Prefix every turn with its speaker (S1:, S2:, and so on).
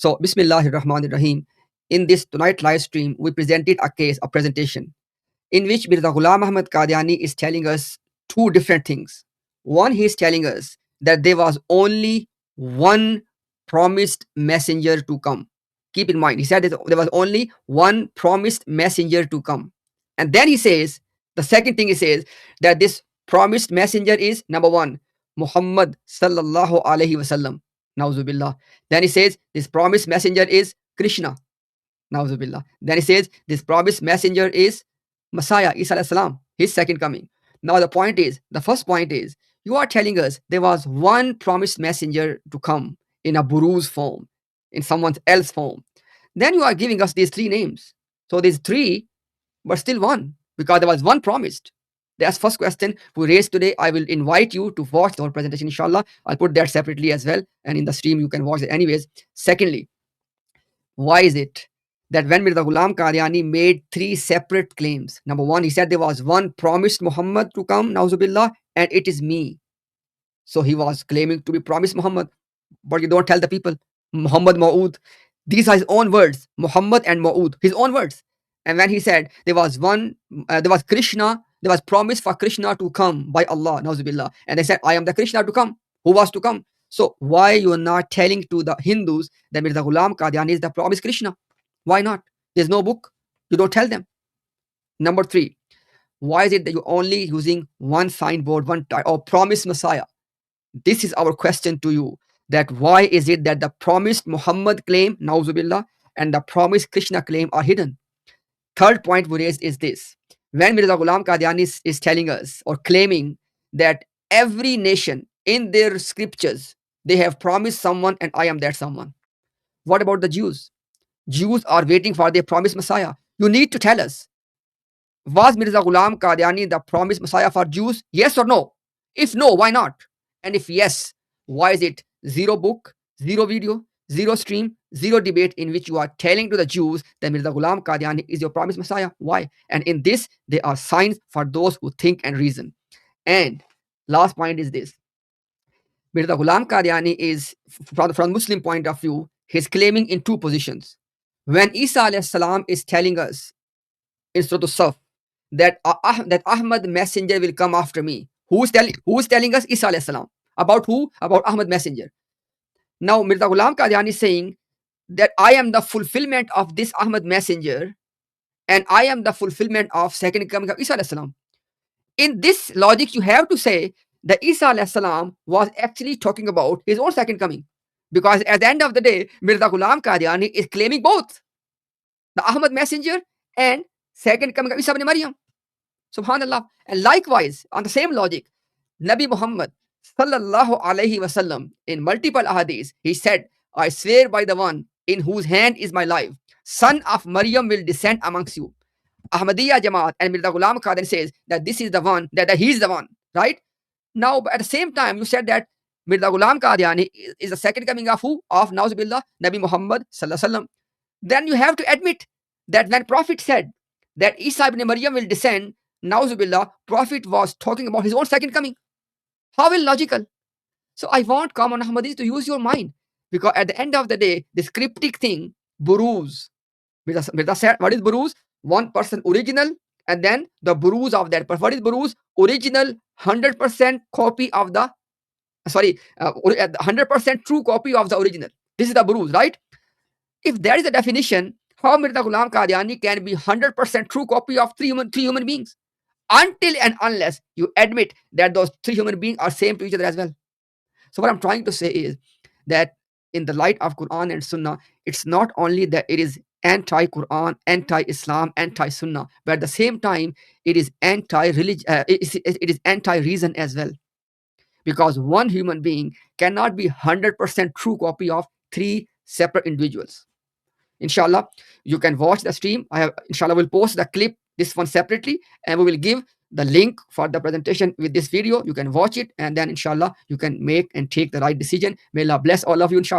S1: So, Bismillahir Rahmanir Rahim. In this tonight live stream, we presented a presentation in which Mirza Ghulam Ahmad Qadiani is telling us two different things. One, he is telling us that there was only one promised messenger to come. Keep in mind, he said that there was only one promised messenger to come. And then he says, the second thing he says, that this promised messenger is number one, Muhammad sallallahu alaihi wasallam. Nauzubillah. Then he says, this promised messenger is Krishna. Nauzubillah. Then he says, this promised messenger is Messiah, Isa alayhi salam, his second coming. Now the first point is, you are telling us there was one promised messenger to come in a buruz form, in someone else's form. Then you are giving us these three names. So there's three, but still one, because there was one promised. That's first question we raised today. I will invite you to watch the whole presentation, inshallah. I'll put that separately as well. And in the stream, you can watch it anyways. Secondly, why is it that when Mirza Ghulam Qadiani made three separate claims? Number one, he said there was one promised Muhammad to come, Nauzubillah, and it is me. So he was claiming to be promised Muhammad, but you don't tell the people. Muhammad Ma'ud. These are his own words, Muhammad and Ma'ud, his own words. And when he said there was Krishna, there was promise for Krishna to come by Allah, Nauzubillah. And they said, I am the Krishna to come. Who was to come? So why you are not telling to the Hindus that Mirza Ghulam Qadiani is the promised Krishna? Why not? There's no book. You don't tell them. Number three, why is it that you're only using one signboard, or promised Messiah? This is our question to you. That why is it that the promised Muhammad claim, Nauzubillah, and the promised Krishna claim are hidden? Third point we raised is this. When Mirza Ghulam Qadiani is telling us or claiming that every nation in their scriptures, they have promised someone and I am that someone. What about the Jews? Jews are waiting for their promised Messiah. You need to tell us. Was Mirza Ghulam Qadiani the promised Messiah for Jews? Yes or no? If no, why not? And if yes, why is it zero book, zero video, zero stream, zero debate in which you are telling to the Jews that Mirza Ghulam Qadiani is your promised Messiah? Why? And in this, there are signs for those who think and reason. And last point is this. Mirza Ghulam Qadiani is, from Muslim point of view, he's claiming in two positions. When Isa alayhi salam is telling us in Surah As-Saf that Ahmad messenger will come after me. Who's telling us? Isa alayhi salam. About who? About Ahmad messenger. Now Mirza Ghulam Qadiani is saying that I am the fulfillment of this Ahmad messenger and I am the fulfillment of second coming of Isa alayhi salam. In this logic, you have to say that Isa alayhi salam was actually talking about his own second coming. Because at the end of the day, Mirza Ghulam Qadiani is claiming both the Ahmad messenger and second coming of Isa ibn Maryam. Subhanallah. And likewise, on the same logic, Nabi Muhammad sallallahu alaihi wasallam in multiple ahadith, he said, I swear by the one in whose hand is my life, son of Maryam will descend amongst you. Ahmadiyya Jamaat and Mirza Ghulam Qadiani says that this is the one, that he is the one, right? Now, at the same time, you said that Mirza Ghulam Qadiani is the second coming of who? Of Nauzubillah, Nabi Muhammad sallallahu alaihi wasallam. Then you have to admit that when Prophet said that Isa ibn Maryam will descend, Nauzubillah, Prophet was talking about his own second coming. How illogical. So I want common Ahmadis to use your mind. Because at the end of the day, this cryptic thing, buruz. Mirza said, what is buruz? One person original, and then the buruz of that. But what is buruz? Original 100% copy of the, 100% true copy of the original. This is the buruz, right? If there is a definition, how Mirza Ghulam Qadiani can be 100% true copy of three human beings? Until and unless you admit that those three human beings are same to each other as well. So what I'm trying to say is that in the light of Quran and Sunnah, it's not only that it is anti-Quran, anti-Islam, anti-Sunnah, but at the same time, it is anti-religion, it is anti-reason as well. Because one human being cannot be 100% true copy of three separate individuals. Inshallah, you can watch the stream. Inshallah, will post the clip, this one separately, and we will give the link for the presentation with this video. You can watch it, and then inshallah, you can make and take the right decision. May Allah bless all of you, inshallah.